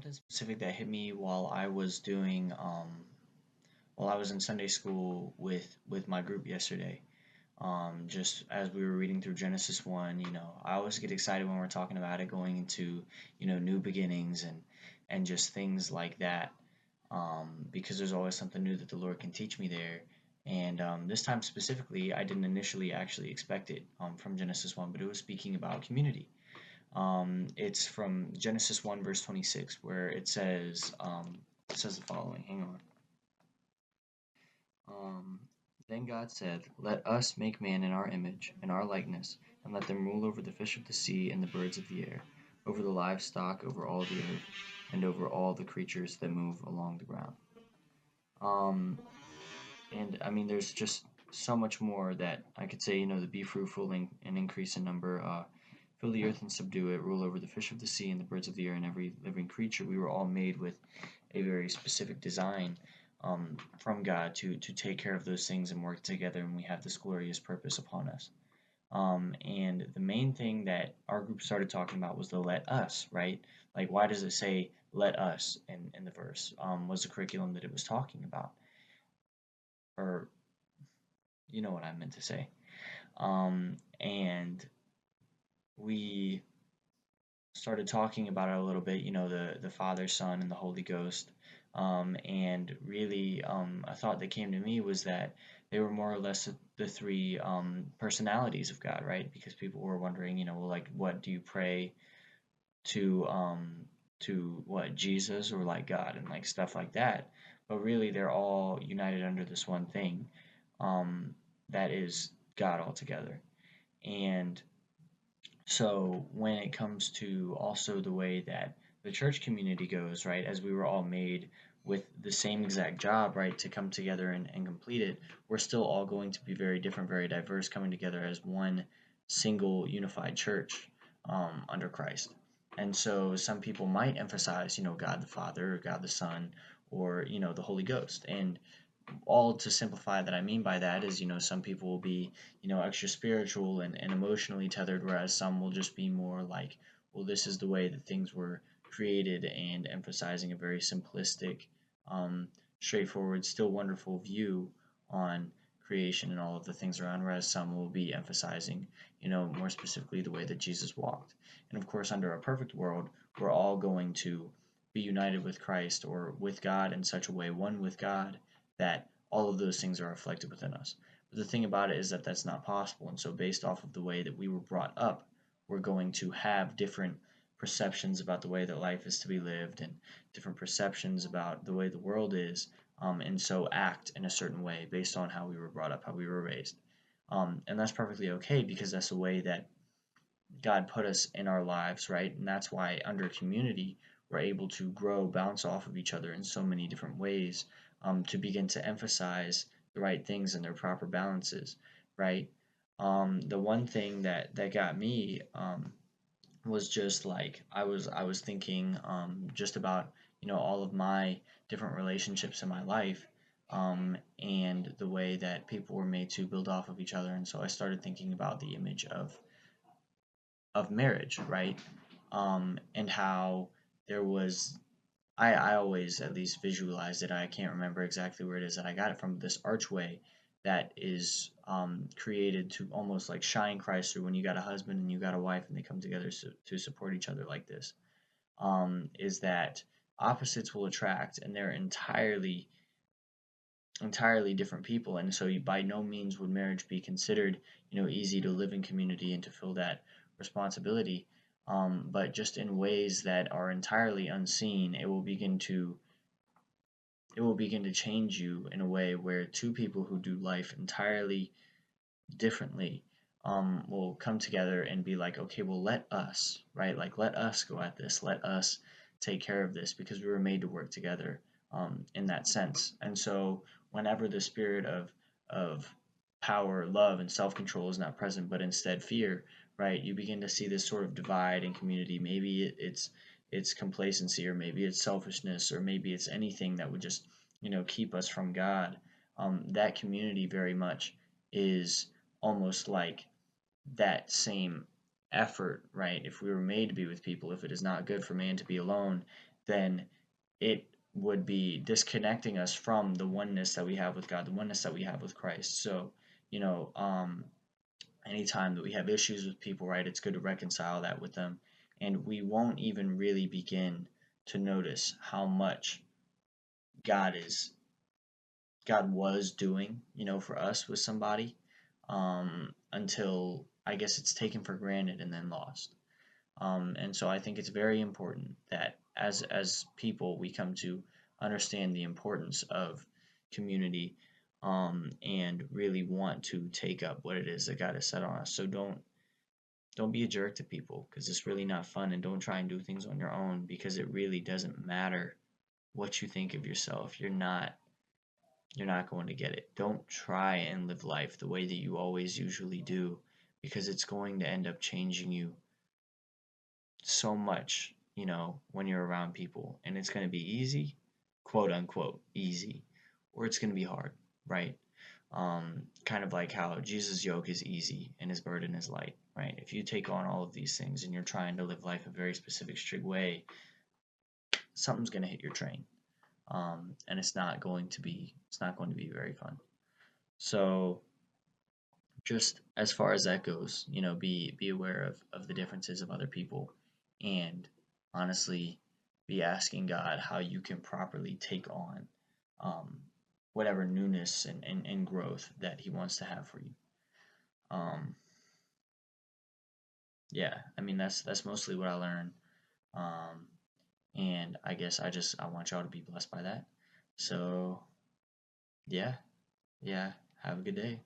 Something specific that hit me while I was in Sunday school with my group yesterday. Just as we were reading through Genesis 1, I always get excited when we're talking about it going into, new beginnings and just things like that. Because there's always something new that the Lord can teach me there. And this time specifically, I didn't initially actually expect it from Genesis 1, but it was speaking about community. It's from Genesis 1 verse 26 where it says the following. Hang on. Um, then God said, "Let us make man in our image, in our likeness, and let them rule over the fish of the sea and the birds of the air, over the livestock, over all the earth, and over all the creatures that move along the ground." Um, and I mean, there's just so much more that I could say. The be fruitful and increase in number, fill the earth and subdue it, rule over the fish of the sea and the birds of the air and every living creature. We were all made with a very specific design from God to take care of those things and work together, and we have this glorious purpose upon us. And the main thing that our group started talking about was the let us, right? Like, why does it say let us in the verse? Was the curriculum that it was talking about? Or, you know what I meant to say. And we started talking about it a little bit, the Father, Son, and the Holy Ghost. And really, a thought that came to me was that they were more or less the three personalities of God, right? Because people were wondering, well, like, what do you pray to what, Jesus or like God and like stuff like that. But really, they're all united under this one thing, um, that is God altogether. And so when it comes to also the way that the church community goes, right, as we were all made with the same exact job, right, to come together and complete it, we're still all going to be very different, very diverse, coming together as one single unified church under Christ. And so some people might emphasize, God the Father, or God the Son, or, the Holy Ghost. And all to simplify that I mean by that is, some people will be, extra spiritual and emotionally tethered, whereas some will just be more like, well, this is the way that things were created, and emphasizing a very simplistic, um, straightforward, still wonderful view on creation and all of the things around, whereas some will be emphasizing, more specifically the way that Jesus walked. And of course, under a perfect world, we're all going to be united with Christ or with God in such a way, one with God, that all of those things are reflected within us. But the thing about it is that that's not possible. And so, based off of the way that we were brought up, we're going to have different perceptions about the way that life is to be lived and different perceptions about the way the world is, and so act in a certain way based on how we were brought up, how we were raised. And that's perfectly okay because that's the way that God put us in our lives, right? And that's why under community, we're able to grow, bounce off of each other in so many different ways, to begin to emphasize the right things and their proper balances, right? The one thing that got me was just like I was thinking just about all of my different relationships in my life, and the way that people were made to build off of each other, and so I started thinking about the image of marriage, right? And how there was, I always at least visualized it. I can't remember exactly where it is that I got it from. This archway that is created to almost like shine Christ through when you got a husband and you got a wife and they come together to support each other like this. Is that opposites will attract, and they're entirely different people, and so by no means would marriage be considered easy to live in community and to fill that responsibility, but just in ways that are entirely unseen, it will begin to change you in a way where two people who do life entirely differently will come together and be like, okay, well, let us, right, like, let us go at this, let us take care of this, because we were made to work together, in that sense. And so whenever the spirit of power, love, and self-control is not present, but instead fear, right, you begin to see this sort of divide in community. Maybe it's complacency, or maybe it's selfishness, or maybe it's anything that would just keep us from God. That community very much is almost like that same effort, right? If we were made to be with people, if it is not good for man to be alone, then it would be disconnecting us from the oneness that we have with God, the oneness that we have with Christ. So, you know, anytime that we have issues with people, right, it's good to reconcile that with them. And we won't even really begin to notice how much God is God was doing, for us with somebody, until I guess it's taken for granted and then lost. And so I think it's very important that as people we come to understand the importance of community, and really want to take up what it is that God has set on us. So don't be a jerk to people because it's really not fun, and don't try and do things on your own because it really doesn't matter what you think of yourself. You're not going to get it. Don't try and live life the way that you always usually do because it's going to end up changing you so much, when you're around people. And it's going to be easy, quote unquote, easy, or it's going to be hard, right? Kind of like how Jesus' yoke is easy and his burden is light, right? If you take on all of these things and you're trying to live life a very specific, strict way, something's going to hit your train. And it's not going to be very fun. So just as far as that goes, be aware of the differences of other people, and honestly be asking God how you can properly take on, um, whatever newness and growth that He wants to have for you. Um, yeah, I mean that's mostly what I learned, um, and I guess I want y'all to be blessed by that. So yeah, yeah, have a good day.